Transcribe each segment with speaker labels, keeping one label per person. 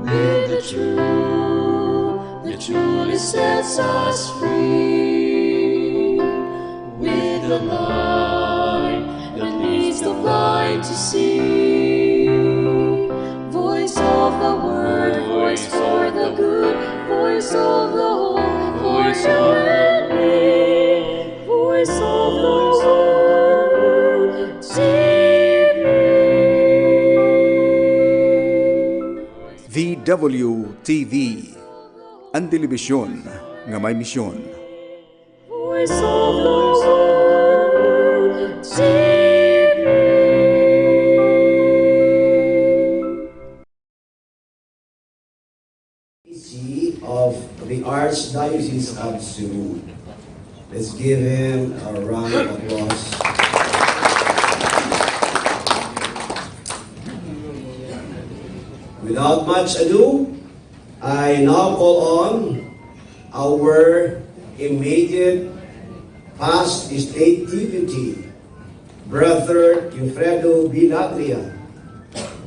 Speaker 1: with the truth that truly sets us free, with the light that leads the blind to see. Voice of the word, voice for the good, voice of the hope, voice of the voice of the word, save me.
Speaker 2: VWTV, ang telebisyon nga may misyon.
Speaker 1: Voice of the word, save me.
Speaker 3: Of the Archdiocese of Cebu. Let's give him a round of applause. Without much ado, I now call on our immediate past state deputy, Brother Eufredo Binaglia,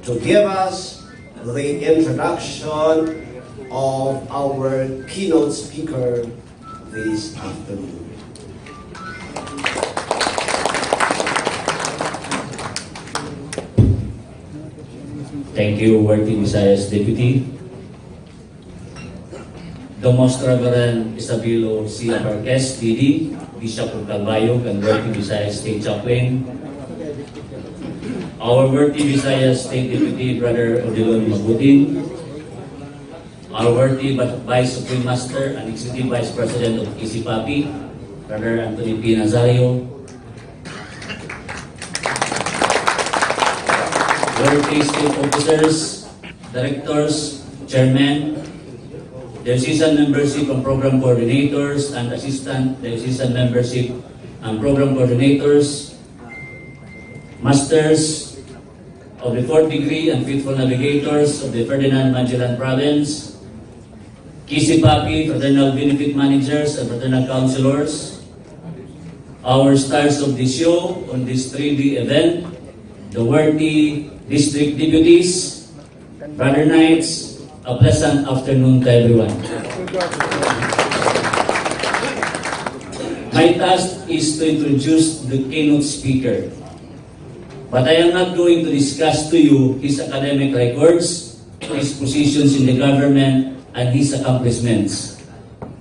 Speaker 3: to give us the introduction of our keynote speaker this afternoon.
Speaker 4: Thank you, Working Visayas Deputy. The Most Reverend Isabelo C. Marquez, PD, Bishop of Calbayog and Working Visayas State Chaplain. Our Working Visayas State Deputy, Brother Odilon Mabutin. Our worthy Vice Supreme Master and Executive Vice President of KCPAPI, Brother Anthony P. Nazario. Worthy State Officers, Directors, Chairmen, Diocesan Membership and Program Coordinators and Assistant Diocesan Membership and Program Coordinators, Masters of the 4th Degree and Faithful Navigators of the Ferdinand Magellan Province, KCPAPI, Fraternal Benefit Managers and Fraternal Counselors, our stars of the show on this 3D event, the worthy District Deputies, Brother Knights, a pleasant afternoon to everyone. My task is to introduce the keynote speaker, but I am not going to discuss to you his academic records, his positions in the government, and his accomplishments,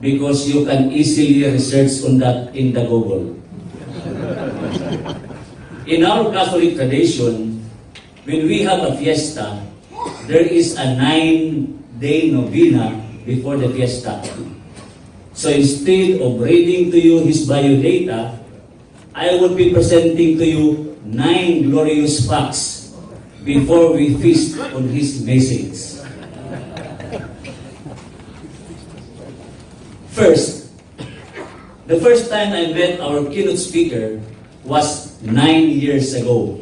Speaker 4: because you can easily research on that in the Google. In our Catholic tradition, when we have a fiesta, there is a 9-day novena before the fiesta. So instead of reading to you his biodata, I will be presenting to you 9 glorious facts before we feast on his message. First, the first time I met our keynote speaker was 9 years ago.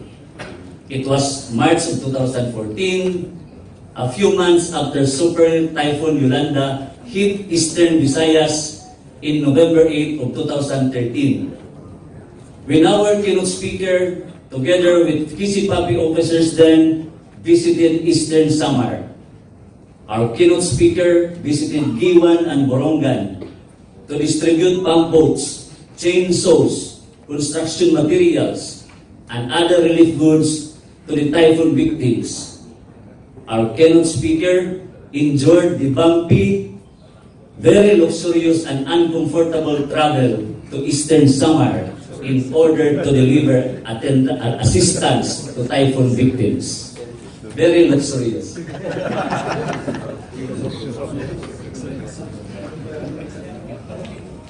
Speaker 4: It was March of 2014, a few months after Super Typhoon Yolanda hit Eastern Visayas in November 8 of 2013. When our keynote speaker, together with KCPAPI officers then, visited Eastern Samar. Our keynote speaker visited Giwan and Borongan to distribute pump boats, chainsaws, construction materials, and other relief goods to the typhoon victims. Our keynote speaker enjoyed the bumpy, very luxurious and uncomfortable travel to Eastern Samar in order to deliver assistance to typhoon victims. Very luxurious.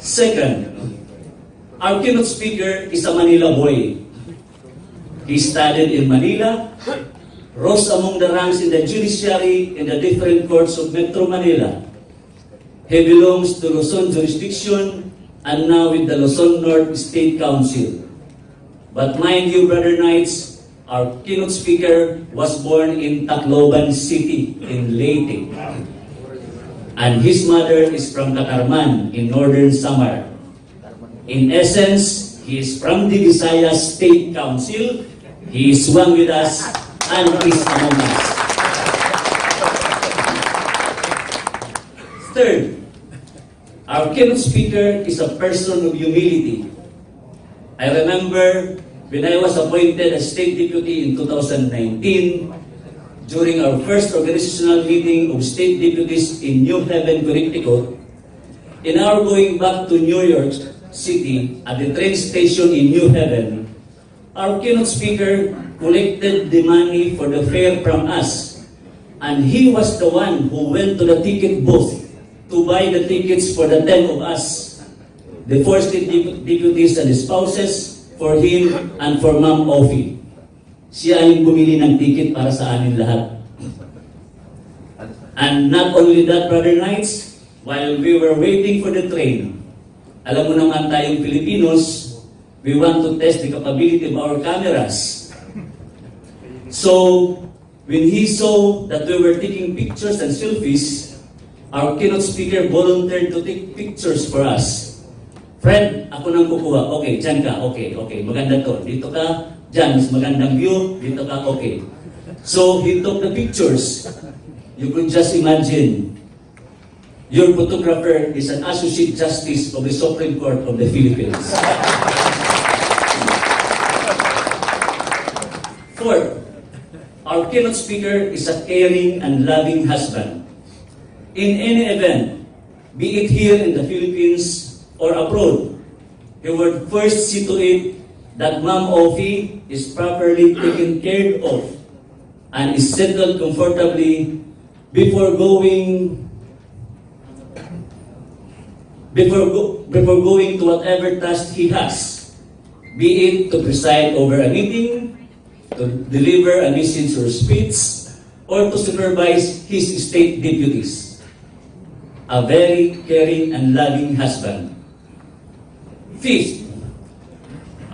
Speaker 4: Second, our keynote speaker is a Manila boy. He studied in Manila, rose among the ranks in the judiciary in the different courts of Metro Manila. He belongs to Luzon jurisdiction and now with the Luzon North State Council. But mind you, Brother Knights, our keynote speaker was born in Tacloban City in Leyte. And his mother is from Catarman in Northern Samar. In essence, he is from the Visayas State Council. He is one with us and is among us. Third, our keynote speaker is a person of humility. I remember when I was appointed as State Deputy in 2019, during our first organizational meeting of State Deputies in New Haven, Connecticut, in our going back to New York City at the train station in New Haven, our keynote speaker collected the money for the fare from us, and he was the one who went to the ticket booth to buy the tickets for the 10 of us, the 4 state deputies and the spouses, for him and for Ma'am Ophie. Siya yung bumili ng ticket para sa amin lahat. And not only that, Brother Knights, while we were waiting for the train, alam mo naman tayong Filipinos, we want to test the capability of our cameras. So, when he saw that we were taking pictures and selfies, our keynote speaker volunteered to take pictures for us. Fred, ako nang kukuha. Okay, dyan ka. Okay, maganda to. Dito ka, dyan, mas magandang view. Dito ka, okay. So, he took the pictures. You could just imagine, your photographer is an Associate Justice of the Supreme Court of the Philippines. Fourth, our keynote speaker is a caring and loving husband. In any event, be it here in the Philippines or abroad, he would first see to it that Ma'am Ophie is properly taken care of and is settled comfortably before going to whatever task he has, be it to preside over a meeting, to deliver a message or speech, or to supervise his state deputies. A very caring and loving husband. Fifth,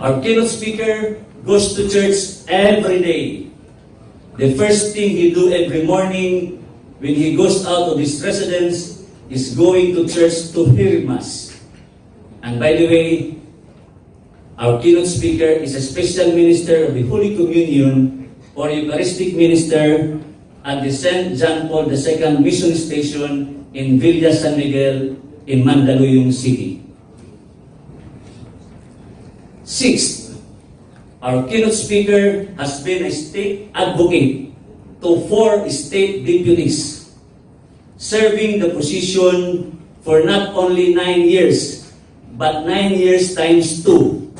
Speaker 4: our keynote speaker goes to church every day. The first thing he do every morning when he goes out of his residence is going to church to hear Mass. And by the way, our keynote speaker is a special minister of the Holy Communion or Eucharistic minister at the St. John Paul II Mission Station in Villa San Miguel in Mandaluyong City. Sixth, our keynote speaker has been a state advocate to 4 state deputies, serving the position for not only 9 years, but 9 years times 2,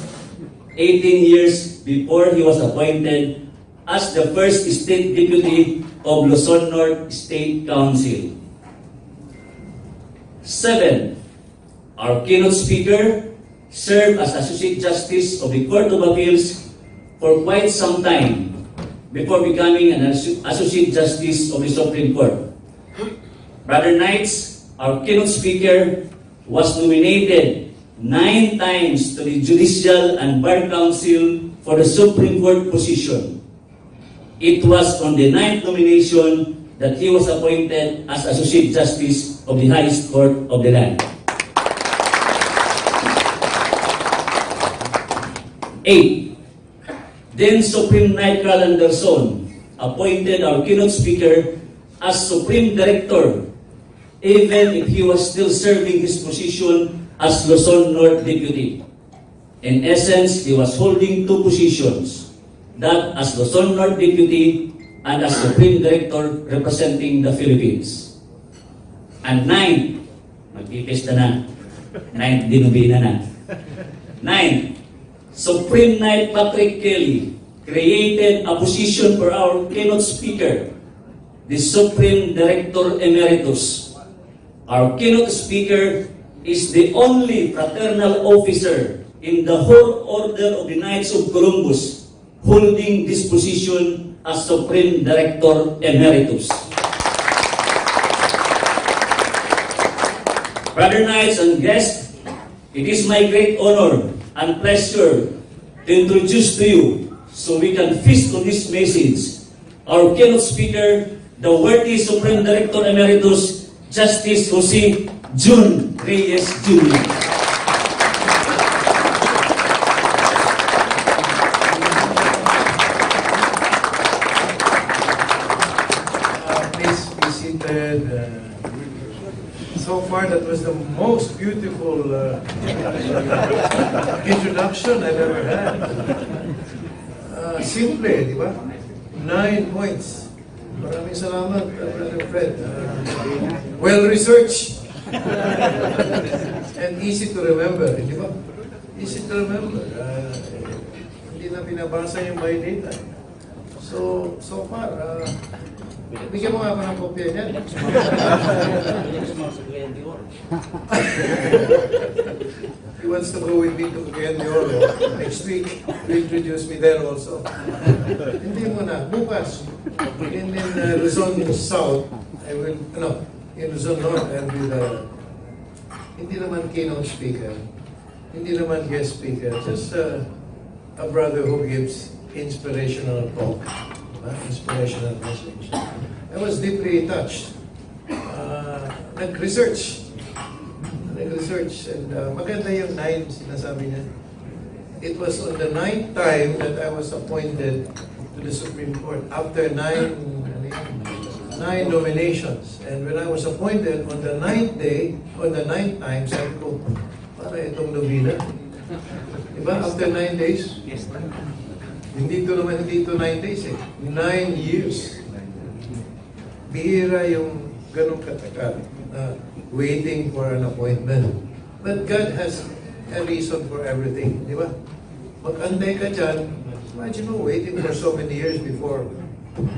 Speaker 4: 18 years before he was appointed as the first state deputy of Luzon North State Council. 7, our keynote speaker served as Associate Justice of the Court of Appeals for quite some time before becoming an Associate Justice of the Supreme Court. Brother Knights, our keynote speaker was nominated 9 times to the Judicial and Bar Council for the Supreme Court position. It was on the 9th nomination that he was appointed as Associate Justice of the highest court of the land. 8. Then Supreme Knight Carl Anderson appointed our keynote speaker as Supreme Director, even if he was still serving his position as Luzon North Deputy. In essence, he was holding 2 positions, that as Luzon North Deputy and as Supreme Director representing the Philippines. And 9, magpipista na. 9, dinubina na. 9, Supreme Knight Patrick Kelly created a position for our keynote speaker, the Supreme Director Emeritus. Our keynote speaker is the only fraternal officer in the whole order of the Knights of Columbus holding this position as Supreme Director Emeritus. Brother Knights and guests, it is my great honor and pleasure to introduce to you, so we can feast on this message, our keynote speaker, the worthy Supreme Director Emeritus, Justice Jose Jun Reyes Jr.
Speaker 5: Please be seated. So far, that was the most beautiful introduction I've ever had. Simple, di ba? 9 points. Maraming salamat, Brother Fred. Well-researched. And easy to remember, di ba? Easy to remember. Hindi na binabasa yung by data. So far, bigyan mo nga ako ng kopya niyan. He wants to go with me to Cagayan de Oro next week. He introduce me there also. Hindi mo na. Bukas, in Luzon South, I will, in Luzon North, I will be hindi naman keynote speaker, hindi naman guest speaker, just a brother who gives inspirational talk, inspirational message. I was deeply touched. Nag-research, and maganda yung 9 sinasabi niya. It was on the 9th time that I was appointed to the Supreme Court after 9 nominations. And when I was appointed on the 9th day, on the 9th time, sabi ko, para itong nobina. Diba? After 9 days? Yes. Hindi ito 9 days eh. 9 years. Bihira yung ganong katagal. Waiting for an appointment. But God has a reason for everything. Di ba? Mag-antay ka dyan, imagine mo waiting for so many years before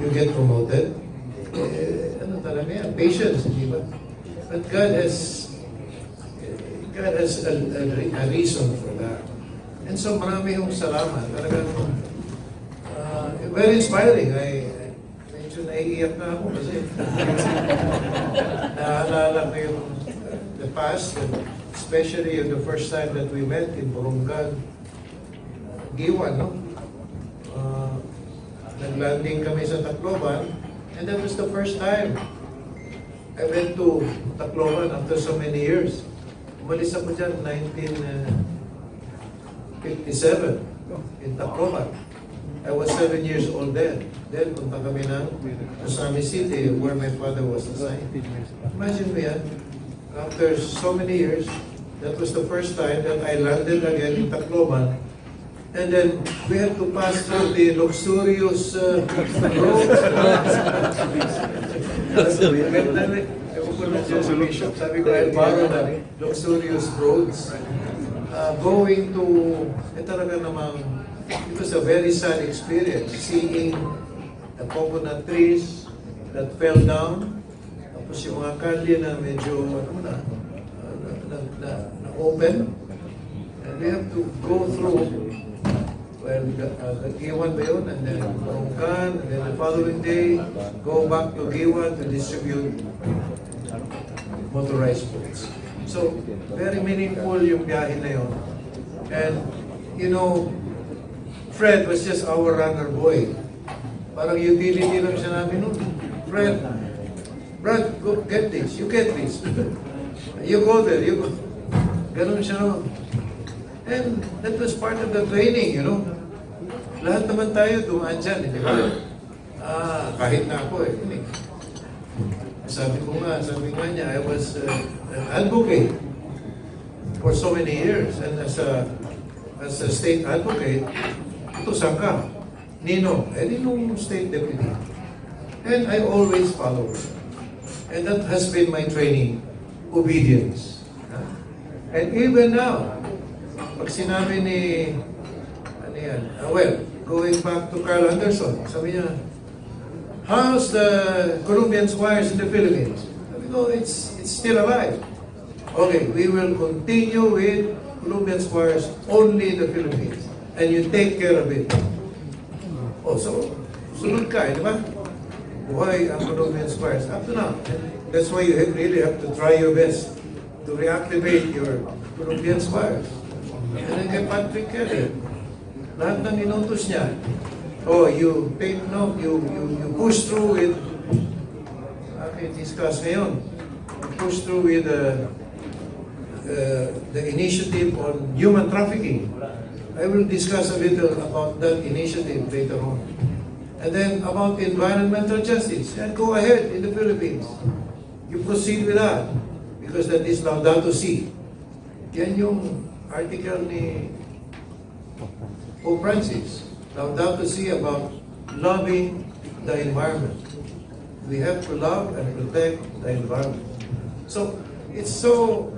Speaker 5: you get promoted. Ano talaga yan? Patience, di ba? But God has a reason for that. And so marami yung salamat. Talagang very inspiring. Medyo naiiyak na ako kasi naalala ko yung the past, and especially the first time that we met in Burungan, Giwan, no? Nag-landing kami sa Tacloban, and that was the first time I went to Tacloban after so many years. Umalis ako dyan 1957 in Tacloban. I was 7 years old then. Then, punta kami ng Osami City, where my father was assigned. Imagine mo yan, after so many years, that was the first time that I landed again in Tacloban. And then, we had to pass through the luxurious roads. Sabi ko, I borrowed the luxurious roads. Going to, talaga namang, it was a very sad experience, seeing the coconut trees that fell down, tapos yung mga kalye na medyo na-open, and we have to go through, Giwan ba yun, and then Burungan, and then the following day, go back to Giwan to distribute motorized boats. So, very meaningful yung biyahe na yun. And, you know, Fred was just our runner boy. Parang utility lang siya namin noon. Fred, Brad, go get this. You get this. You go there. You go. Ganun siya noon. And that was part of the training, you know. Lahat naman tayo dumaan dyan, di ba? Kahit na ako eh. Sabi nga niya, I was an advocate for so many years. And as a state advocate, ito saan ka? Nino, Ninong State Deputy. And I always follow. And that has been my training, obedience. And even now, pag sinabi ni, going back to Carl Anderson, sabi niya, how's the Colombian Squires in the Philippines? Sabi ko, it's still alive. Okay, we will continue with Colombian Squires only in the Philippines. And you take care of it. So, sunod ka, di ba? Buhay ang Colombian Squires. Up to now. That's why you really have to try your best to reactivate your Colombian Squires. And then kay Patrick Kelly, lahat ng inutos niya, you take note, you push through with, discuss ngayon, you push through with the initiative on human trafficking. I will discuss a little about that initiative later on. And then about environmental justice. And go ahead in the Philippines. You proceed with that. because that is Laudato Si. Yan yung article ni Pope Francis. Laudato Si about loving the environment. We have to love and protect the environment. So it's so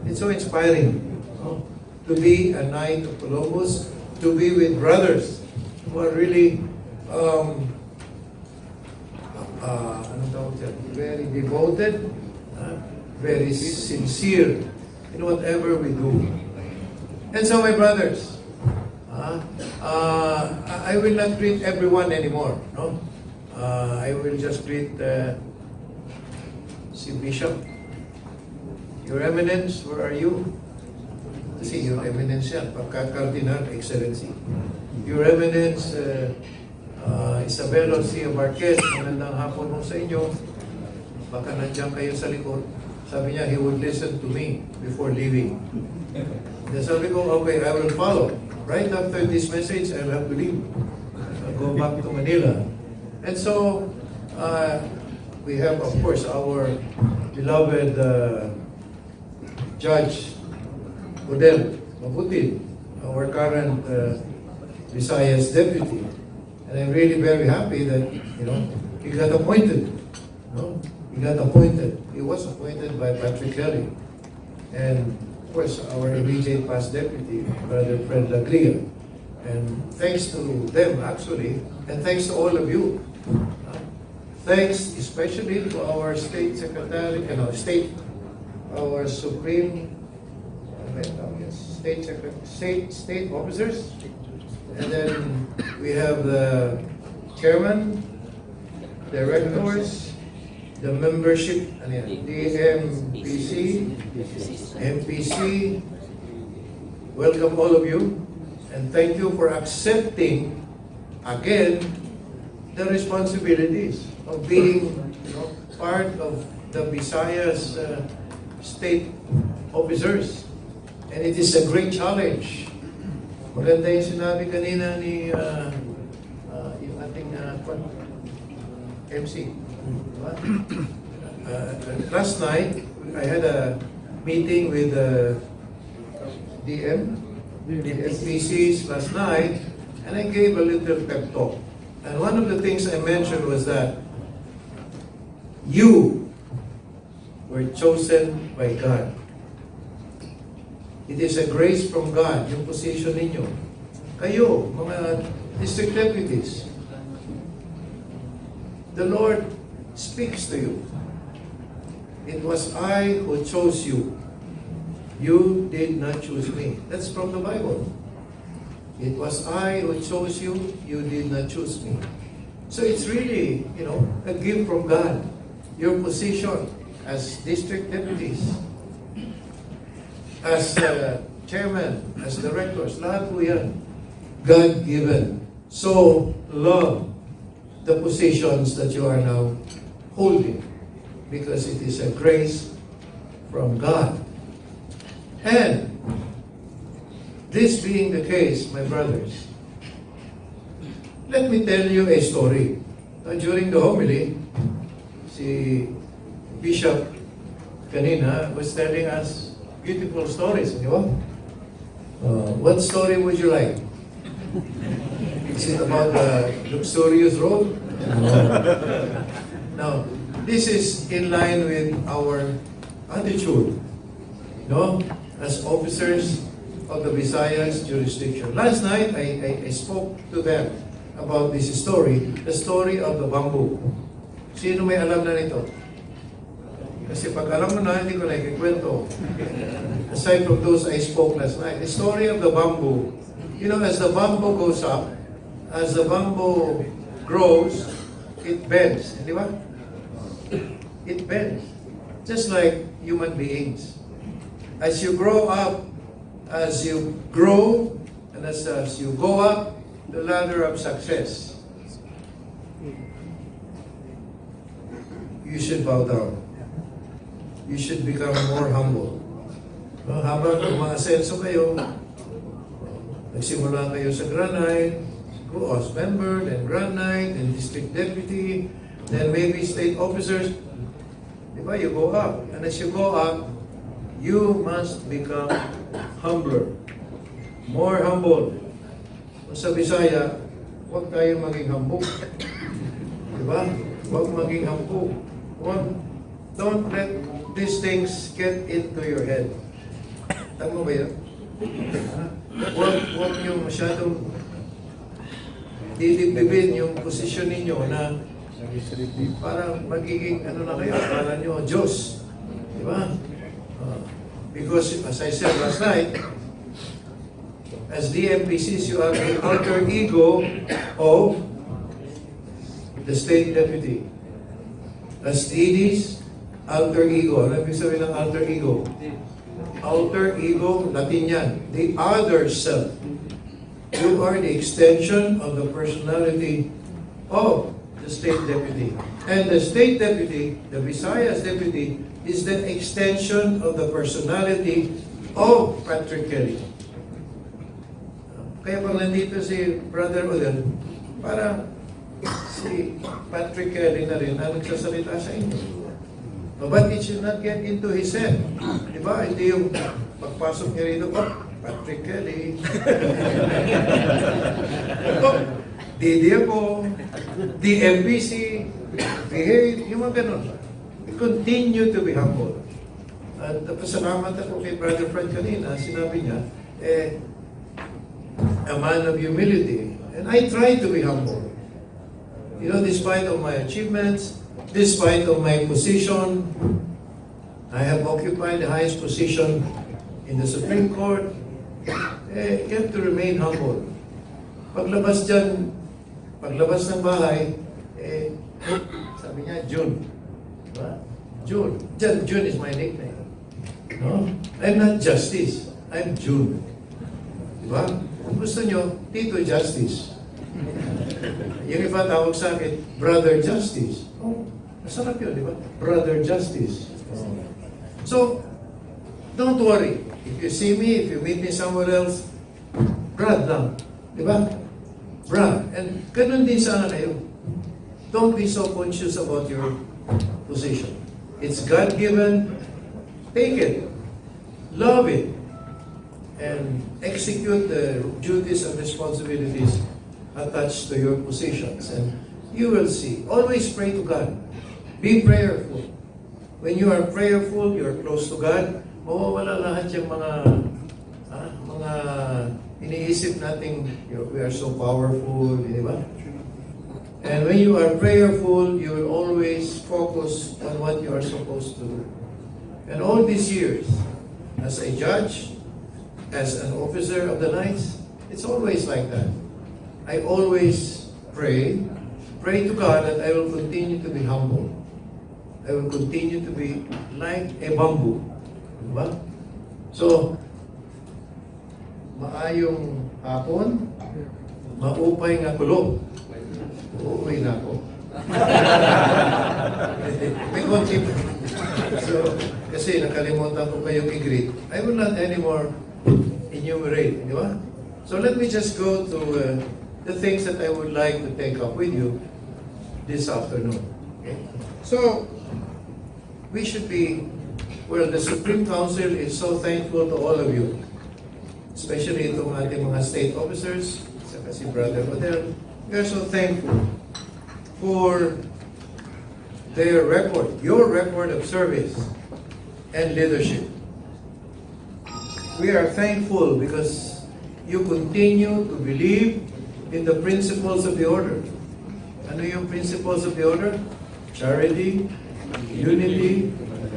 Speaker 5: inspiring, no? To be a Knight of Columbus, to be with brothers who are really very devoted, very sincere in whatever we do. And so, my brothers, I will not greet everyone anymore. No, I will just greet si Bishop. Your Eminence, where are you? Kasi Your Eminence yan, pagka-Cardinal Excellency. Your Eminence, Isabel Orsia Marquez, magandang hapon mo sa inyo. Baka nandiyan kayo sa likod. Sabi niya, he would listen to me before leaving. Then sabi ko, okay, I will follow. Right after this message, I will have to leave. I'll go back to Manila. And so, we have, of course, our beloved Judge Odel Mabutin, our current Visayas deputy. And I'm really very happy that, he got appointed. He got appointed. He was appointed by Patrick Kelly. And, of course, our immediate past deputy, Brother Fred Laglia. And thanks to them, actually, and thanks to all of you. Thanks especially to our State Secretary, our Supreme State officers. And then we have the chairman, directors, the membership, the MPC. Welcome all of you, and thank you for accepting again the responsibilities of being part of the Visayas state officers. And it is a great challenge. Maganda yung sinabi kanina ni yung ating MC. Last night, I had a meeting with the DM, the FPCs last night, and I gave a little pep talk. And one of the things I mentioned was that you were chosen by God. It is a grace from God, yung position ninyo. Kayo, mga district deputies, the Lord speaks to you. It was I who chose you. You did not choose me. That's from the Bible. It was I who chose you. You did not choose me. So it's really, a gift from God. Your position as district deputies, as chairman, as directors, lahat po yan, God-given. So, love the positions that you are now holding, because it is a grace from God. And this being the case, my brothers, let me tell you a story. During the homily, si Bishop kanina was telling us beautiful stories, di ba? What story would you like? Is it about the luxurious road? No. This is in line with our attitude, as officers of the Visayas jurisdiction. Last night, I spoke to them about this story, the story of the bamboo. Sino may alam na nito? Kasi pag alam mo na, hindi ko na ikikwento. Aside from those I spoke last night, the story of the bamboo. As the bamboo goes up, as the bamboo grows, it bends. Di ba? It bends. Just like human beings. As you grow up, as you grow, and as you go up the ladder of success, you should bow down. You should become more humble. Habang umaasenso kayo, nagsimula kayo sa granite, go as member, then granite, then district deputy, then maybe state officers. Diba? You go up. And as you go up, you must become humbler. More humble. Kung sa Bisaya, huwag tayo maging hambog. Diba? Huwag maging hambog. Don't let these things get into your head. Tama ba yun? Huwag nyo masyadong didibdibin yung posisyon ninyo na parang magiging ano na kayo, parang nyo, Diyos. Diba? Because as I said last night, as DMPCs, you are the alter ego of the state deputy. As DDs, alter ego. Ano ibig sabihin ng alter ego? Alter ego, Latin yan. The other self. You are the extension of the personality of the state deputy. And the state deputy, the Visayas deputy, is the extension of the personality of Patrick Kelly. Kaya pag nandito si Brother Odell, parang si Patrick Kelly na rin ang nagsasalita sa inyo. But it should not get into his head. Diba? Hindi yung pagpasok niya rito, oh, Patrick Kelly. Oh, Didi ako, DMPC, behave, yung mga ganun. Continue to be humble. At pasalamat ako kay Brother Fred kanina, sinabi niya, a man of humility. And I try to be humble. You know, despite of my achievements, despite of my position, I have occupied the highest position in the Supreme Court. You have to remain humble. Paglabas dyan, paglabas ng bahay, sabi niya, June. Diba? June. June is my nickname. No? I'm not Justice. I'm June. Diba? Kung gusto nyo, Tito Justice. Yung iba tawag sa akin, Brother Justice. Oh, masarap yun, di ba? Brother Justice. So, don't worry. If you see me, if you meet me somewhere else, Brad lang. Di ba? Brad. And ganun din sana kayo. Don't be so conscious about your position. It's God-given. Take it. Love it. And execute the duties and responsibilities attached to your positions. And you will see. Always pray to God. Be prayerful. When you are prayerful, you are close to God. Mawawala lahat yung mga iniisip nating we are so powerful, di ba? And when you are prayerful, you will always focus on what you are supposed to do. And all these years, as a judge, as an officer of the Knights, it's always like that. I always pray to God that I will continue to be humble. I will continue to be like a bamboo. Diba? So, maayong hapon, maupay nga kulog. Uuwi na ako. May konti. So, kasi nakalimutan ko kayong i-greet. I will not anymore enumerate. Di ba? So let me just go to the things that I would like to take up with you this afternoon. Okay? So, we should be, well, the Supreme Council is so thankful to all of you, especially itong ating mga state officers, saka si Brother Odell. We are so thankful for their record, your record of service and leadership. We are thankful because you continue to believe in the principles of the order. Ano yung principles of the order? Charity, unity,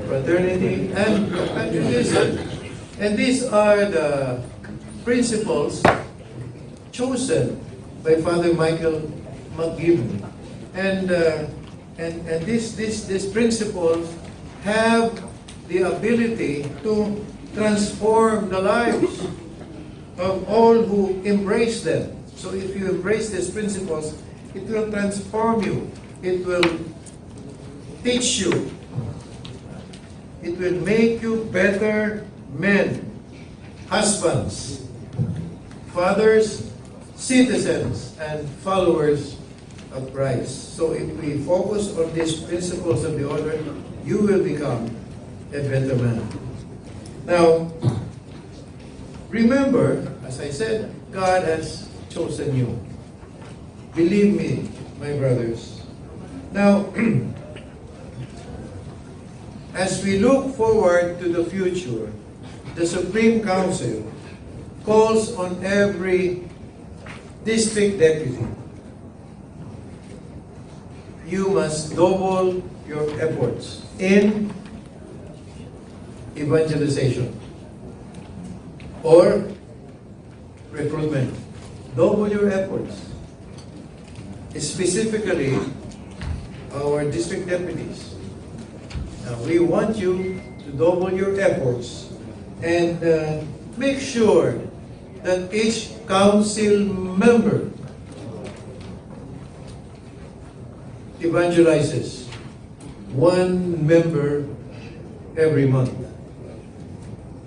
Speaker 5: fraternity, and patriotism. And these are the principles chosen by Father Michael McGibbon. And these principles have the ability to transform the lives of all who embrace them. So if you embrace these principles, it will transform you. It will teach you. It will make you better men, husbands, fathers, citizens, and followers of Christ. So if we focus on these principles of the order, you will become a better man. Now, remember, as I said, God has chosen you. Believe me, my brothers. Now, as we look forward to the future, the Supreme Council calls on every district deputy. You must double your efforts in evangelization or recruitment. Double your efforts. Specifically, our district deputies. Now, we want you to double your efforts and make sure that each council member evangelizes one member every month.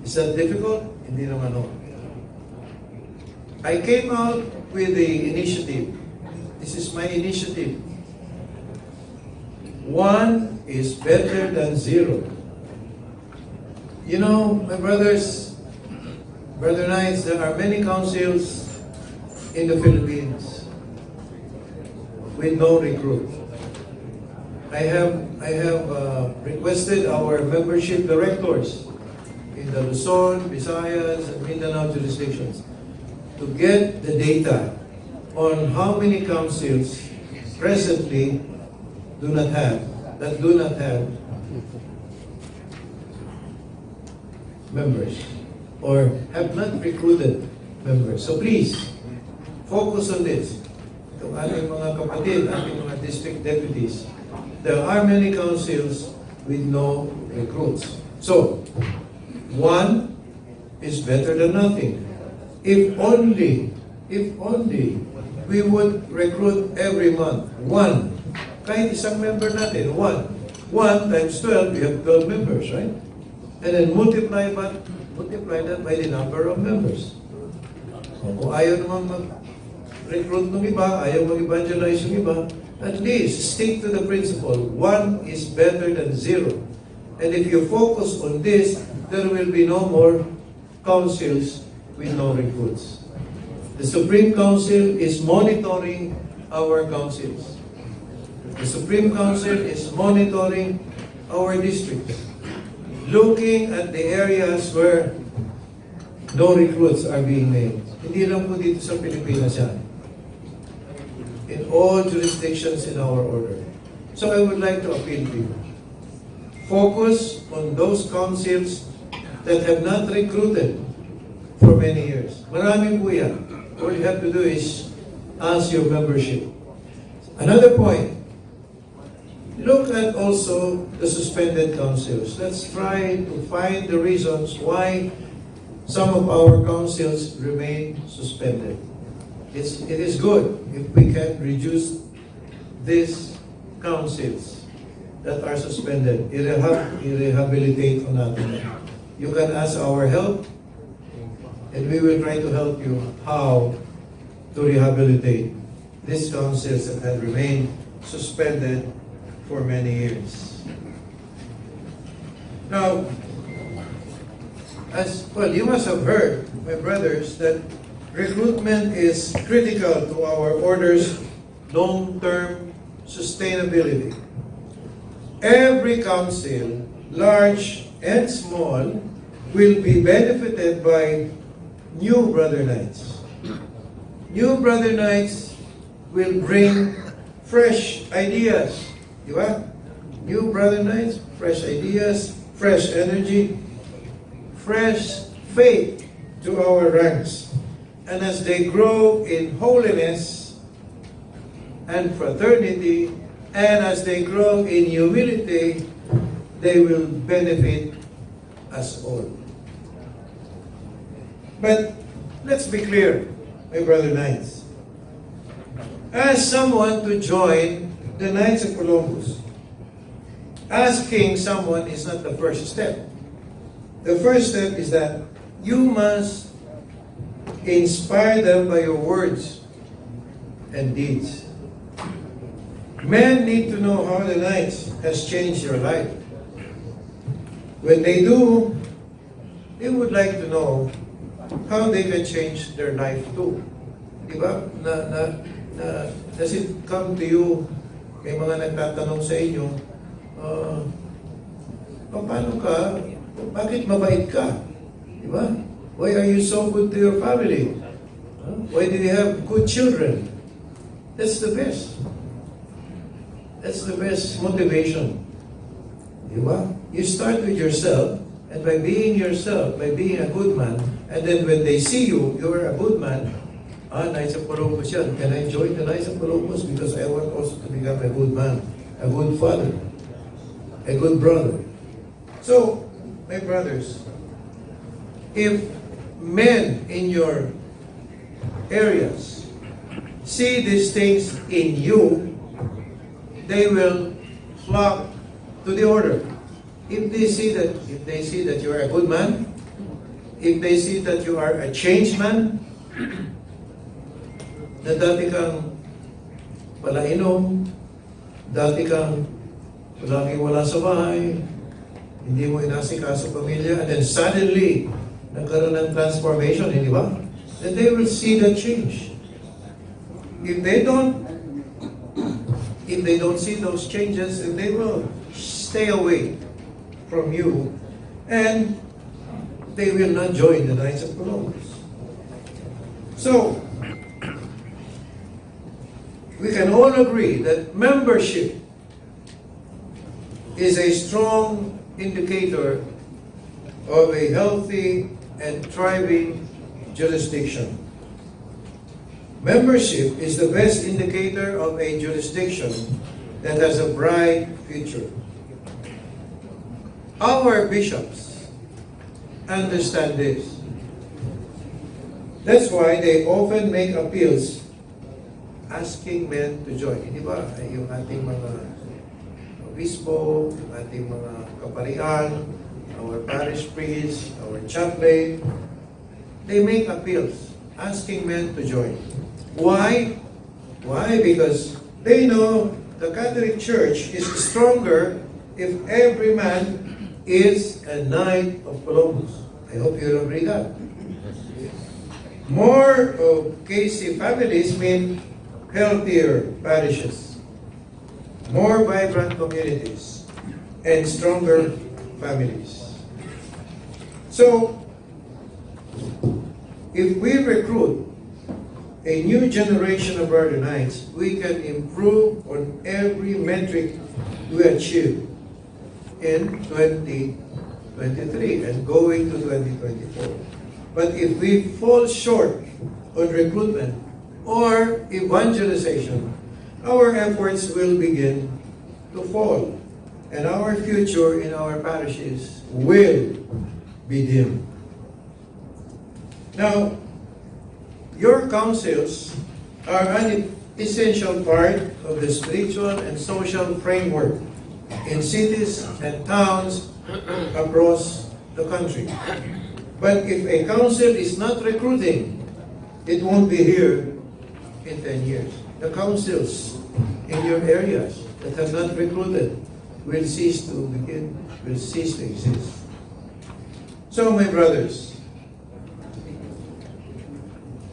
Speaker 5: Is that difficult? Hindi naman ho. I came out with the initiative. This is my initiative. 1 is better than 0. You know, my brothers, Brother Knights, there are many councils in the Philippines with no recruit. I have requested our membership directors in the Luzon, Visayas, and Mindanao jurisdictions to get the data on how many councils presently do not have members or have not recruited members. So please, focus on this. Itong ating mga kapatid, ating mga district deputies, there are many councils with no recruits. So, 1 is better than nothing. If only we would recruit every month 1, kahit isang member natin, 1 times 12, we have 12 members, right? And then multiply that by the number of members. So, kung ayaw naman mag-recruit ng iba, ayaw mag-evangelize ng iba, at least stick to the principle, 1 is better than 0. And if you focus on this, there will be no more councils with no recruits. The Supreme Council is monitoring our councils. The Supreme Council is monitoring our districts, looking at the areas where no recruits are being made. Hindi lang po dito sa Pilipinas yan. In all jurisdictions in our order. So I would like to appeal to you. Focus on those councils that have not recruited for many years. Marami po yan. All you have to do is ask your membership. Another point, look at also the suspended councils. Let's try to find the reasons why some of our councils remain suspended. It is good if we can reduce these councils that are suspended. I-rehabilitate on natin. You can ask our help, and we will try to help you how to rehabilitate these councils that have remained suspended for many years. Now, as well, you must have heard, my brothers, that recruitment is critical to our order's long-term sustainability. Every council, large and small, will be benefited by new Brother Knights. New Brother Knights will bring fresh ideas. Di ba? New Brother Knights, fresh ideas, fresh energy, fresh faith to our ranks. And as they grow in holiness and fraternity, and as they grow in humility, they will benefit us all. But let's be clear, my brother Knights. As someone to join the Knights of Columbus, asking someone is not the first step. The first step is that you must inspire them by your words and deeds. Men need to know how the Knights has changed your life. when they do, they would like to know how they can change their life too. Diba? Does it come to you, may mga nagtatanong sa inyo, paano ka, bakit mabait ka? Diba? Why are you so good to your family? Why do you have good children? That's the best. That's the best motivation. Diba? You start with yourself, and by being yourself, by being a good man, and then when they see you, you're a good man, Knights of Columbus yan. Can I join the Knights of Columbus? Because I want also to become a good man, a good father, a good brother. So, my brothers, if men in your areas see these things in you, they will flock to the order. If they see that you are a good man, if they see that you are a changed man, na dati kang palainom, dati kang laging wala sa bahay, hindi mo inasikaso sa pamilya, and then suddenly, nagkaroon ng transformation, hindi ba? Then they will see that change. If they don't see those changes, then they will stay away from you, and they will not join the Knights of Columbus. So, we can all agree that membership is a strong indicator of a healthy and thriving jurisdiction. Membership is the best indicator of a jurisdiction that has a bright future. Our bishops understand this. That's why they often make appeals asking men to join. Di ba? Yung ating mga obispo, yung ating mga kaparian, our parish priest, our chaplain, they make appeals asking men to join. Why? Why? Because they know the Catholic Church is stronger if every man is a Knight of Columbus. I hope you agree that. More of KC families mean healthier parishes, more vibrant communities, and stronger families. So, if we recruit a new generation of Brother Knights, we can improve on every metric we achieve in 2023 and going to 2024. But if we fall short on recruitment or evangelization, our efforts will begin to fall, and our future in our parishes will be dim. Now, your councils are an essential part of the spiritual and social framework in cities and towns across the country. But if a council is not recruiting, it won't be here in 10 years. The councils in your areas that have not recruited will cease to exist. So, my brothers,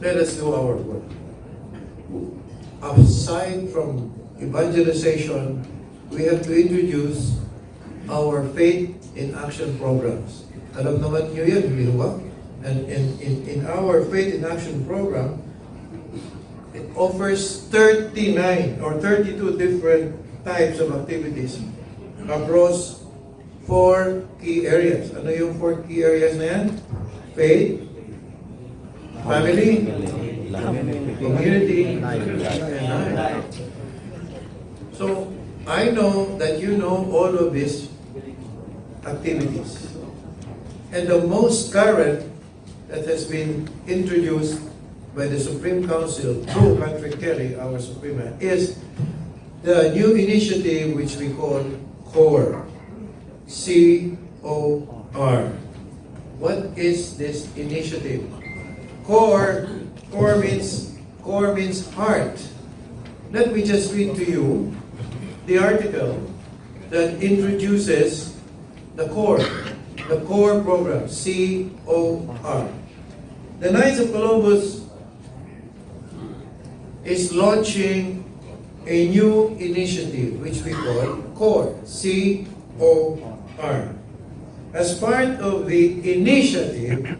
Speaker 5: let us do our work. Aside from evangelization, we have to introduce our faith in action programs. Alam naman niyo yan, di ba? And in our faith in action program, it offers 39 or 32 different types of activities across 4 key areas. Ano yung 4 key areas na yan? Faith, family, community, and life. So, I know that you know all of these activities. And the most current that has been introduced by the Supreme Council through Patrick Kelly, our Suprema, is the new initiative which we call CORE. C-O-R. What is this initiative? CORE means heart. Let me just read to you the article that introduces The core program, C-O-R. The Knights of Columbus is launching a new initiative which we call CORE, C-O-R. As part of the initiative,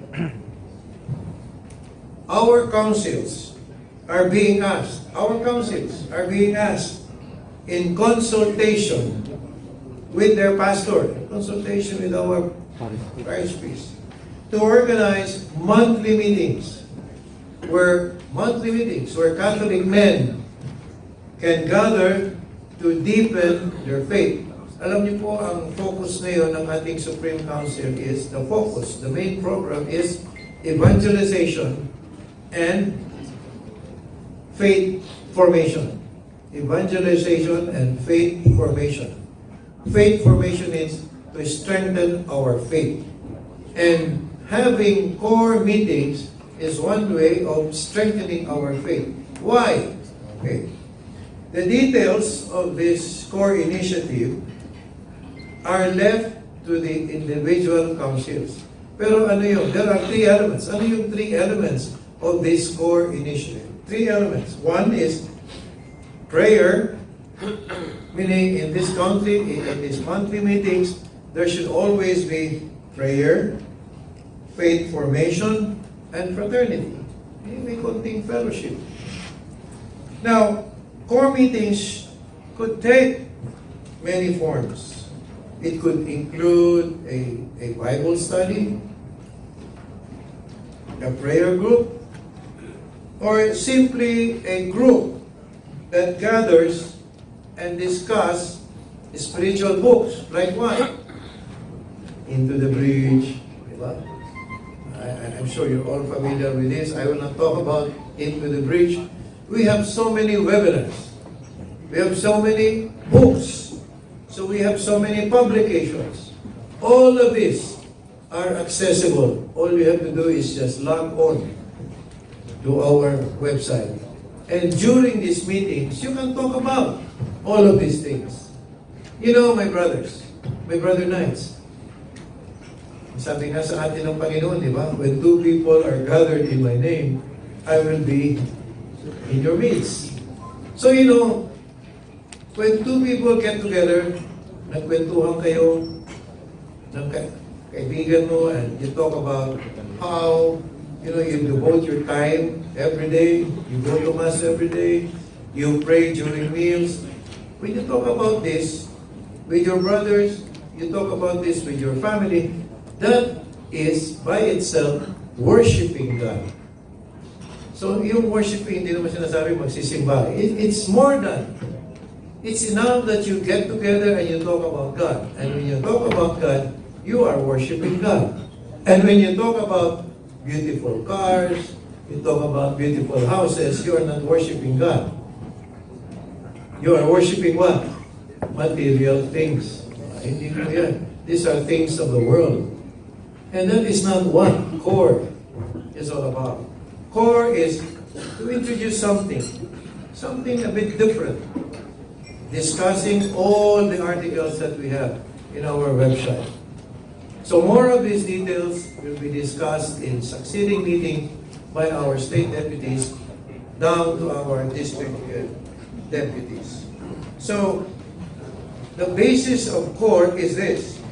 Speaker 5: our councils are being asked in consultation with their pastor, consultation with our parish priest, to organize monthly meetings where Catholic men can gather to deepen their faith. Alam niyo po, ang focus ngayon ng ating Supreme Council is, the main program is evangelization and faith formation. Evangelization and faith formation. Faith formation is to strengthen our faith. And having core meetings is one way of strengthening our faith. Why? Okay. The details of this core initiative are left to the individual councils. Pero ano yun? There are three elements. Ano yung three elements of this core initiative? Three elements. One is prayer, meaning in this country, in these monthly meetings, there should always be prayer, faith formation, and fraternity. May konting fellowship. Now, core meetings could take many forms. It could include a Bible study, a prayer group, or simply a group that gathers and discuss spiritual books. Like what? Into the Breach. Diba? I'm sure you're all familiar with this. I will not talk about Into the Breach. We have so many webinars. We have so many books. So we have so many publications. All of these are accessible. All you have to do is just log on to our website. And during these meetings, you can talk about all of these things. You know, my brothers, my brother Knights, sabi nga sa atin ng Panginoon, di ba? When two people are gathered in my name, I will be in your midst. So, you know, when two people get together, nagkwentuhan kayo ng kaibigan mo, and you talk about how, you know, you devote your time every day, you go to Mass every day, you pray during meals. When you talk about this with your brothers, you talk about this with your family, that is by itself worshiping God. So yung worshiping, hindi naman sinasabi magsisimba. It's more than. It's enough that you get together and you talk about God. And when you talk about God, you are worshiping God. And when you talk about beautiful cars, you talk about beautiful houses, you are not worshiping God. You are worshiping what? Material things. Hindi ko yan. These are things of the world. And that is not what core is all about. Core is to introduce something a bit different. Discussing all the articles that we have in our website. So more of these details will be discussed in succeeding meeting by our state deputies down to our district deputies. So the basis of CORE is this.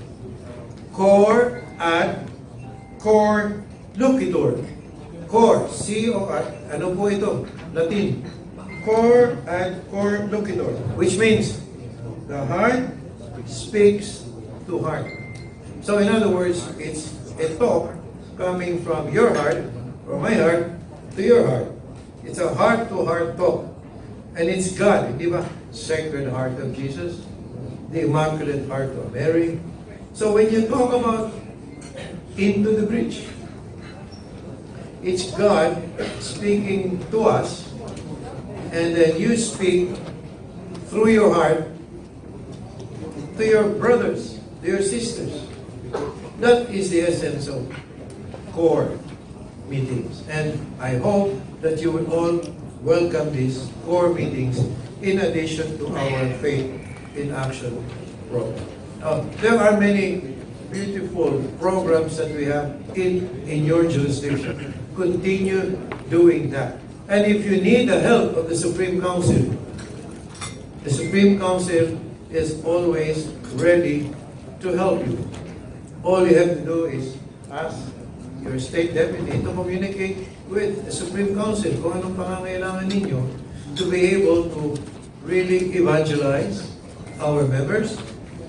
Speaker 5: CORE ad cor loquitur. CORE, C-O-R, ano po ito? Latin. Cor ad cor loquitur, which means the heart speaks to heart. So in other words, it's a talk coming from your heart or my heart to your heart. It's a heart-to-heart talk. And it's God, di ba? Sacred Heart of Jesus, the Immaculate Heart of Mary. So when you talk about Into the Breach, it's God speaking to us, and then you speak through your heart to your brothers, to your sisters. That is the essence of CORE meetings. And I hope that you will all welcome these CORE meetings in addition to our Faith in Action program. There are many beautiful programs that we have in your jurisdiction. Continue doing that. And if you need the help of the Supreme Council is always ready to help you. All you have to do is ask your state deputy to communicate with the Supreme Council kung anong pangangailangan ninyo to be able to really evangelize our members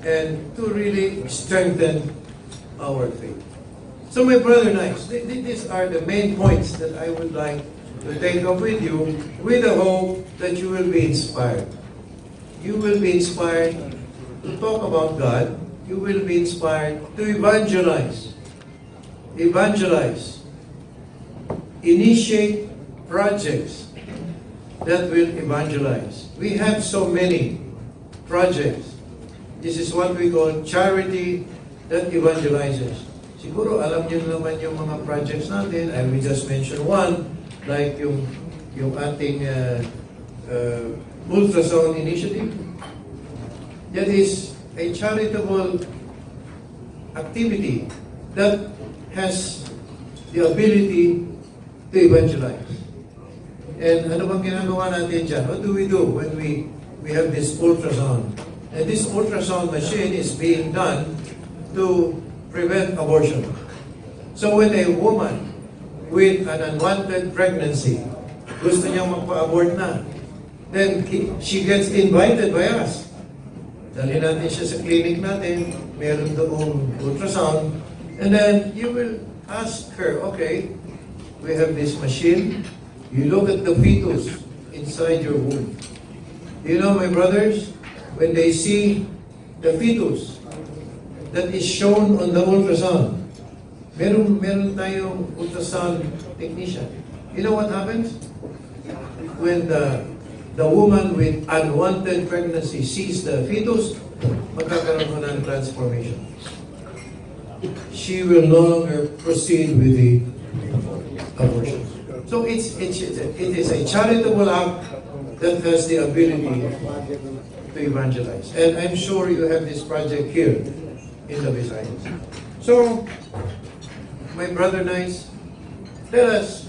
Speaker 5: and to really strengthen our faith. So my brother Knights, these are the main points that I would like to take up with you with the hope that you will be inspired. You will be inspired to talk about God. You will be inspired to evangelize. Evangelize. Initiate projects that will evangelize. We have so many projects. This is what we call charity that evangelizes. Siguro alam niyo naman yung mga projects natin. I will just mention one, like yung ating ultrasound initiative. That is a charitable activity that has the ability to evangelize. And ano bang ginagawa natin dyan? What do we do when we have this ultrasound? And this ultrasound machine is being done to prevent abortion. So when a woman with an unwanted pregnancy gusto niyang magpa-abort na, then she gets invited by us. Dali natin siya sa clinic natin, meron doong ultrasound, and then you will ask her, okay, we have this machine, you look at the fetus inside your womb. You know, my brothers, when they see the fetus that is shown on the ultrasound, meron tayong ultrasound technician. You know what happens? When the woman with unwanted pregnancy sees the fetus, magkakaroon ko ng transformation. She will no longer proceed with the abortion. So it is a charitable act that has the ability to evangelize. And I'm sure you have this project here in the Visayas. So, my brother Knights, let us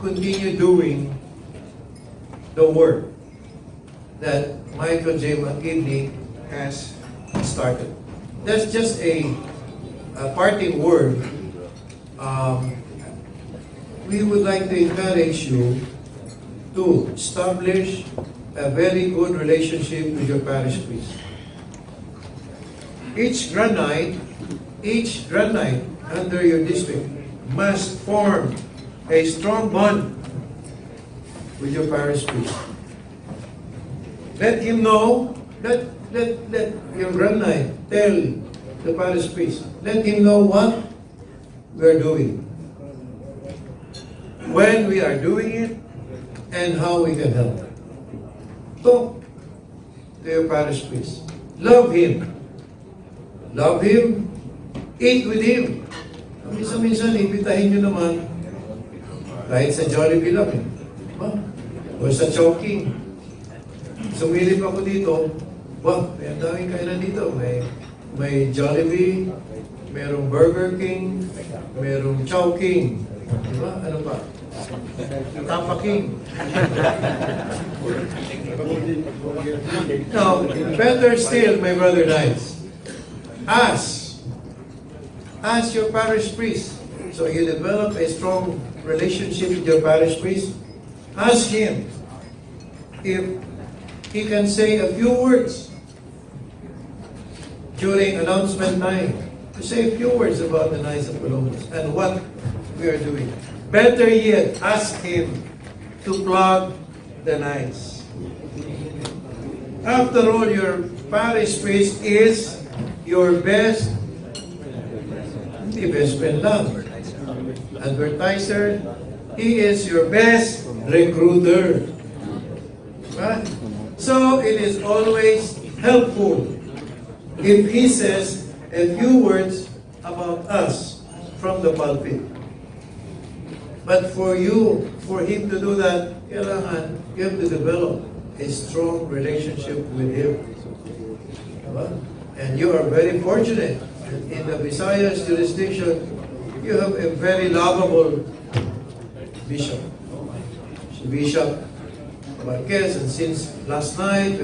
Speaker 5: continue doing the work that Michael J. McKibney has started. That's just a parting word. We would like to encourage you to establish a very good relationship with your parish priest. Each Grand Night under your district must form a strong bond with your parish priest. Let him know, let your Grand Night tell the parish priest, let him know what we are doing, when we are doing it, and how we can help. Talk to your parish priest. Love him. Love him. Eat with him. Minsan-minsan, ibitahin nyo naman kahit sa Jollibee lang. O sa Chowking. Sumilip ako dito, may ang daming kainan dito. May Jollibee, merong Burger King, merong Chowking. Diba? Ano pa? Tapa King. Now, better still, my brother Knights, ask your parish priest. So you develop a strong relationship with your parish priest. Ask him if he can say a few words during announcement time, to say a few words about the Knights of Columbus and what we are doing. Better yet, ask him to plug the Knights. After all, your parish priest is your best friend lang. Advertiser, he is your best recruiter. Right? So it is always helpful if he says a few words about us from the pulpit. But for him to do that, kailangan you have to develop a strong relationship with him. And you are very fortunate in the Visayas jurisdiction, you have a very lovable bishop. Bishop Marquez, and since last night,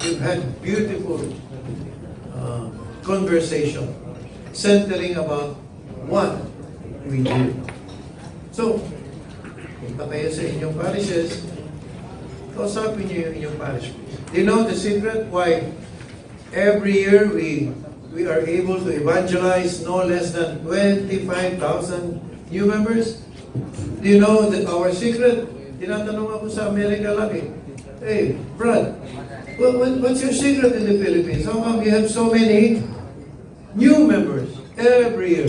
Speaker 5: we've had beautiful conversation centering about what we do. So, punta kayo sa inyong parishes, kausapin niyo yung inyong parish. Do you know the secret why every year we are able to evangelize no less than 25,000 new members? Do you know that our secret? Tinatanong ako sa Amerika lagi. Hey, Brad, what's your secret in the Philippines? How come you have so many new members every year?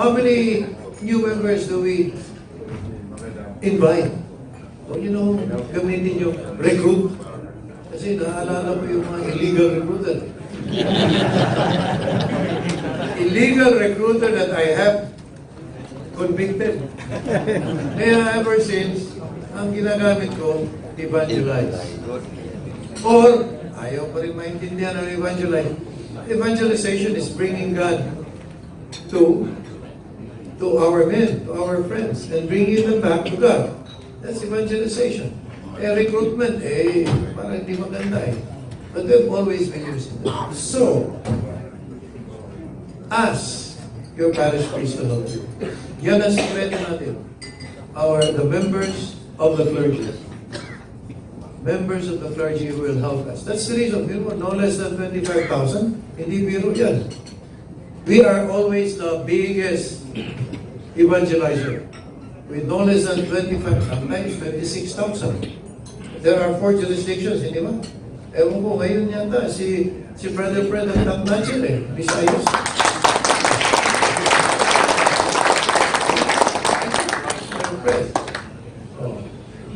Speaker 5: How many new members do we invite? So, gamitin yung recruit. Kasi naalala ko yung mga illegal recruiter. Illegal recruiter that I have convicted. Kaya ever since, ang ginagamit ko, evangelize. Or, ayaw pa rin maintindihan ng evangelize. Evangelization is bringing God to our men, to our friends, and bringing them back to God. That's evangelization. Recruitment, parang hindi maganda But we've always been using that. So, ask your parish priest to help you. Yan ang sikreto natin. The members of the clergy. Members of the clergy will help us. That's the reason. No less than 25,000. Hindi biro yan. We are always the biggest evangelizer. With no less than 25, sometimes 26,000. There are 4 jurisdictions, hindi ba? Ewan ko, ngayon yata, si Brother Fred ang top notcher Visayas. Fred.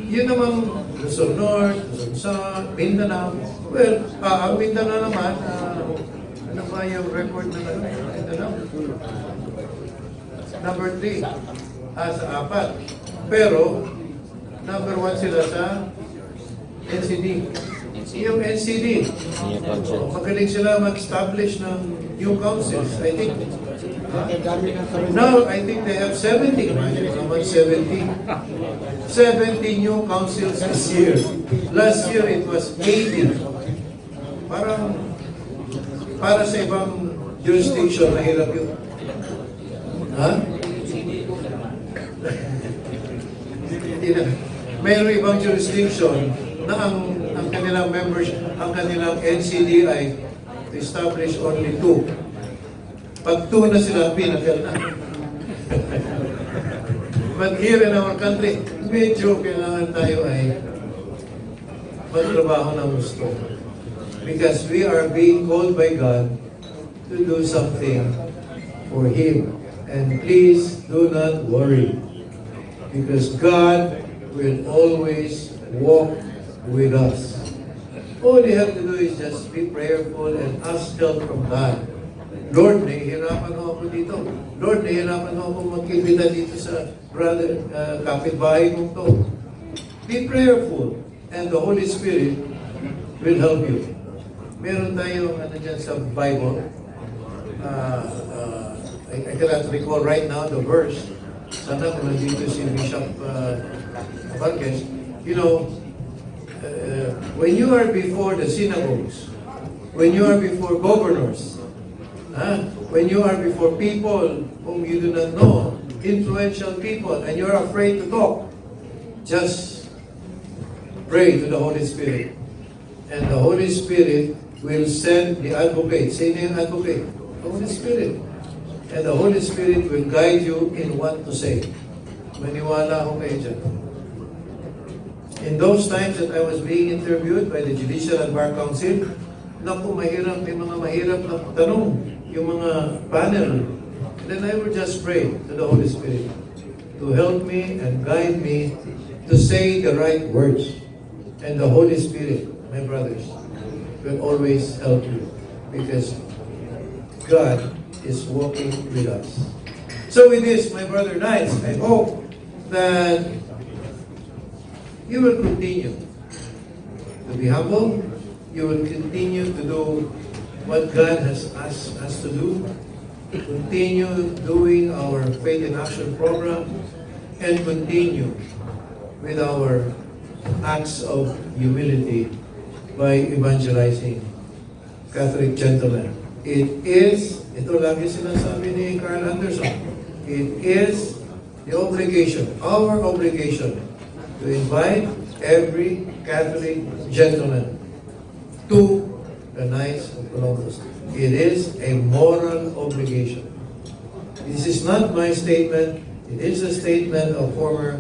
Speaker 5: Yun naman, Luzon North, Luzon South, Mindanao. Well, ang Mindanao naman, ano ba yung record na Mindanao? Number 3, sa 4. Pero, number 1 sila sa NCD. Yung NCD, magaling sila mag-establish ng new councils. I think, now, I think they have 70. Naman 70. 70 new councils this year. Last year, it was 80. Para sa ibang jurisdiction, mahirap yun. Ha? Mayroong ibang jurisdiction na ang kanilang members, ang kanilang NCD ay establish only 2. Pag 2 na sila, pinakal na. But here in our country, medyo kailangan tayo ay magtrabaho ng gusto. Because we are being called by God to do something for Him. And please do not worry. Because God will always walk with us. All you have to do is just be prayerful and ask help from God. Lord, nahihirapan ako dito. Lord, nahihirapan ako magkibita dito sa brother, kapitbahay kong to. Be prayerful and the Holy Spirit will help you. Meron tayong dyan sa Bible. I cannot recall right now the verse. Sana kung nandito si Bishop Marquez. When you are before the synagogues, when you are before governors, when you are before people whom you do not know, influential people, and you're afraid to talk, just pray to the Holy Spirit. And the Holy Spirit will send the advocate. Sino yung advocate? The Holy Spirit. And the Holy Spirit will guide you in what to say. Maniwala ako kayo dyan. In those times that I was being interviewed by the Judicial and Bar Council, naku, mahirap, may mga mahirap na tanong, yung mga panel. And then I will just pray to the Holy Spirit to help me and guide me to say the right words. And the Holy Spirit, my brothers, will always help you because God is walking with us. So with this, my brother Knights, I hope that you will continue to be humble. You will continue to do what God has asked us to do, continue doing our Faith in Action program, and continue with our acts of humility by evangelizing Catholic gentlemen. Ito lagi sinasabi ni Carl Anderson, it is the obligation, our obligation, to invite every Catholic gentleman to the Knights of Columbus. It is a moral obligation. This is not my statement. It is a statement of former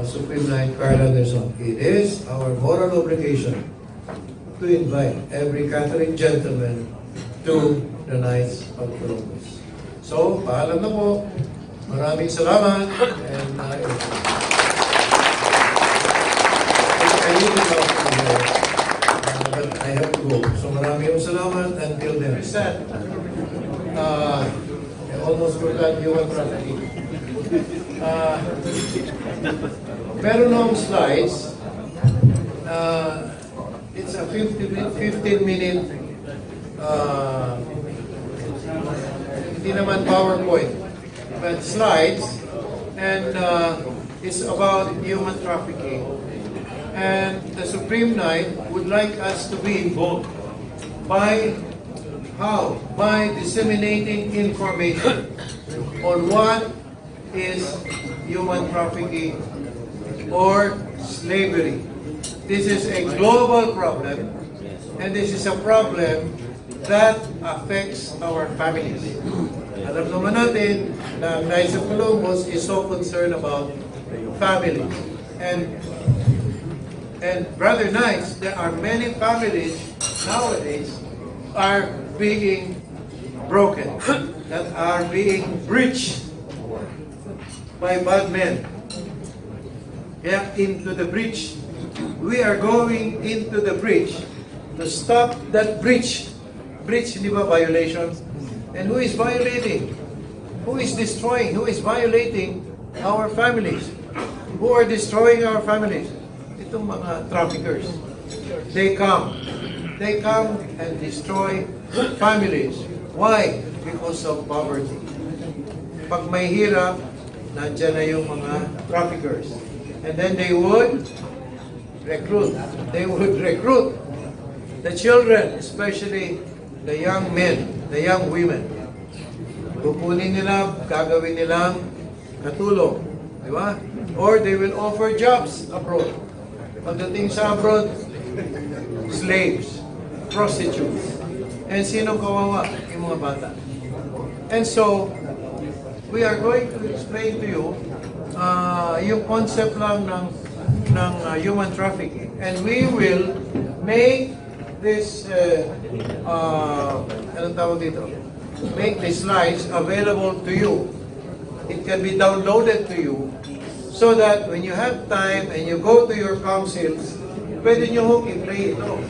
Speaker 5: Supreme Knight Carl Anderson. It is our moral obligation to invite every Catholic gentleman to the Knights of Columbus. So, paalam na po. Maraming salamat. And I need to talk to you, but I have to go. So, maraming salamat until then. Reset. I almost forgot human trafficking. Meron akong slides. It's a 15-minute hindi naman PowerPoint, but slides, and it's about human trafficking. And the Supreme Knight would like us to be involved. By how? By disseminating information on what is human trafficking or slavery. This is a global problem, and this is a problem that affects our families. Alam naman natin na Knights of Columbus is so concerned about families. And Brother Knights, there are many families nowadays are being broken, that are being breached by bad men. Yeah, into the breach. We are going into the breach to stop that breach. Breach, di ba, violation? And who is violating? Who is destroying? Who is violating our families? Who are destroying our families? Itong mga traffickers. They come and destroy families. Why? Because of poverty. Pag may hirap, nandyan na yung mga traffickers. And then they would recruit. They would recruit the children, especially the young men, the young women. Kukunin nila, gagawin nilang katulong. Di ba? Or they will offer jobs abroad. Pagdating sa abroad, slaves, prostitutes. And sinong kawawa? Yung mga bata. And so, we are going to explain to you yung concept lang ng human trafficking. And we will make this, anong tawag dito? Make the slides available to you. It can be downloaded to you so that when you have time and you go to your councils, pwede nyo hong i-play ito.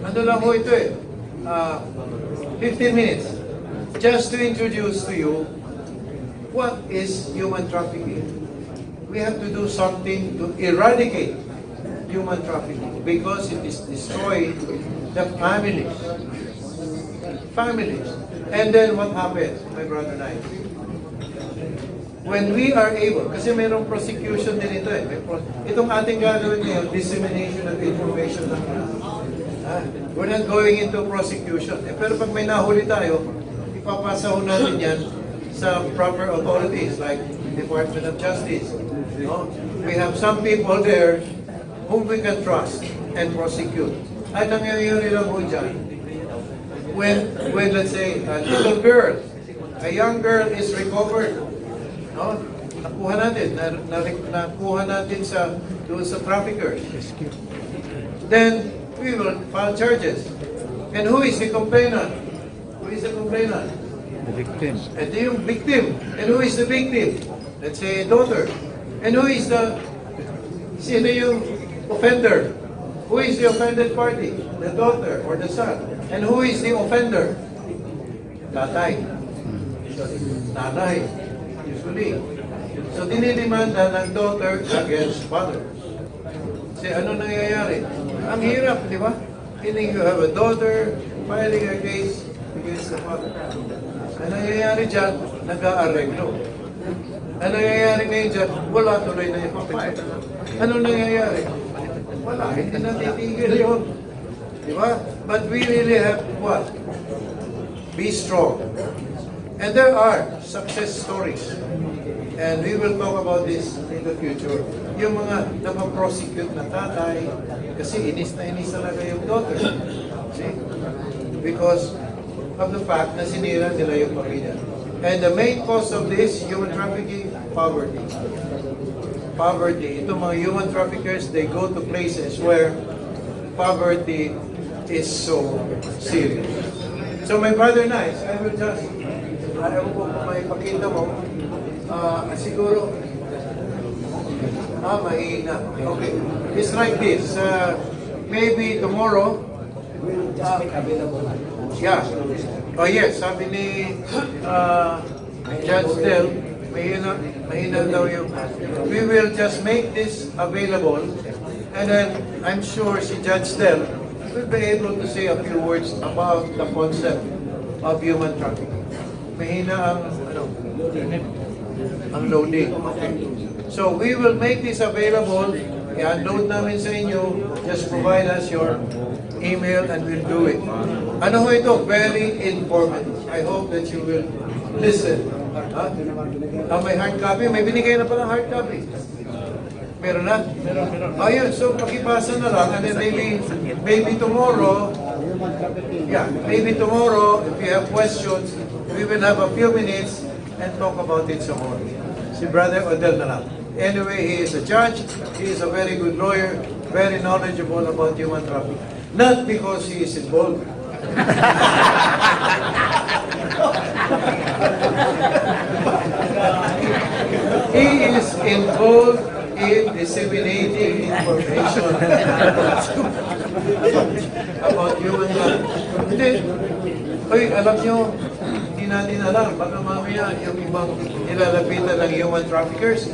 Speaker 5: Ano lang ho ito eh? 15 minutes. Just to introduce to you what is human trafficking. We have to do something to eradicate human trafficking because it is destroying the families. Families. And then what happens, my brother and I? When we are able, kasi mayroong prosecution din ito eh. Itong ating gagawin ngayon, dissemination of information lang. We're not going into prosecution. Pero pag may nahuli tayo, ipapasa ho natin yan sa proper authorities like Department of Justice. No? We have some people there whom we can trust and prosecute. At nangyayari lang ho dyan, when let's say, a little girl, a young girl is recovered, no? Nakuha natin doon sa traffickers. Then, we will file charges. And who is the complainant? Who is the complainant?
Speaker 6: The victim.
Speaker 5: Ito yung victim. And who is the victim? Let's say a daughter. And who is sino yung offender? Who is the offended party? The daughter or the son. And who is the offender? Tatay. Nanay. Usually. So, dinidemanda ng daughter against father. Kasi ano nangyayari? Ang hirap, di ba? Meaning you have a daughter filing a case against the father. Ang nangyayari dyan, nag-aareglo. Ang nangyayari ngayon dyan, wala tuloy na yung file. Anong nangyayari? Wala, hindi na titigil yun. Di ba? But we really have to what? Be strong. And there are success stories. And we will talk about this in the future. Yung mga napaprosecute na tatay, kasi inis talaga yung daughter. See? Because of the fact na sinira nila yung pamilya. And the main cause of this, human trafficking, poverty. Poverty. Itong mga human traffickers, they go to places where poverty is so serious. So my brother and I will just, ayaw ko may pakita mo, siguro, mahina. Okay. It's like this. Maybe tomorrow, yeah. Oh yes, sabi ni Judge Del, mahina daw yung. We will just make this available, and then I'm sure si Judge Del will be able to say a few words about the concept of human trafficking. Mahina ang loading. So we will make this available. I-upload namin sa inyo. Just provide us your email and we'll do it. Ano ho ito? Very informative. I hope that you will listen. May hard copy? May binigay na palang hard copy. Meron na? Ayun, so pakipasa na lang and then maybe tomorrow, maybe tomorrow, if you have questions, we will have a few minutes and talk about it some more. Si Brother Odell na lang. Anyway, he is a judge, he is a very good lawyer, very knowledgeable about human trafficking. Not because he is involved. He is involved in disseminating information about human trafficking. Hindi. Oy, alam nyo, hindi natin alam. Baka mamaya yung ibang nilalapitan ng human traffickers.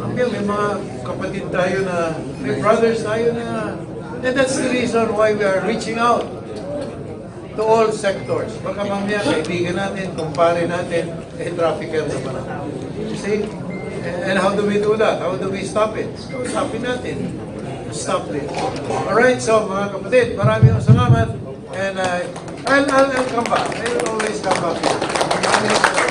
Speaker 5: May mga kapatid tayo na, may brothers tayo na, and that's the reason why we are reaching out to all sectors. Baka mamaya kaibigan natin, kumpare natin, trafficker naman. You see? And how do we do that? How do we stop it? So, stopin natin. Stop it. Alright, so mga kapatid, maraming salamat. And I'll come back. I will always come back.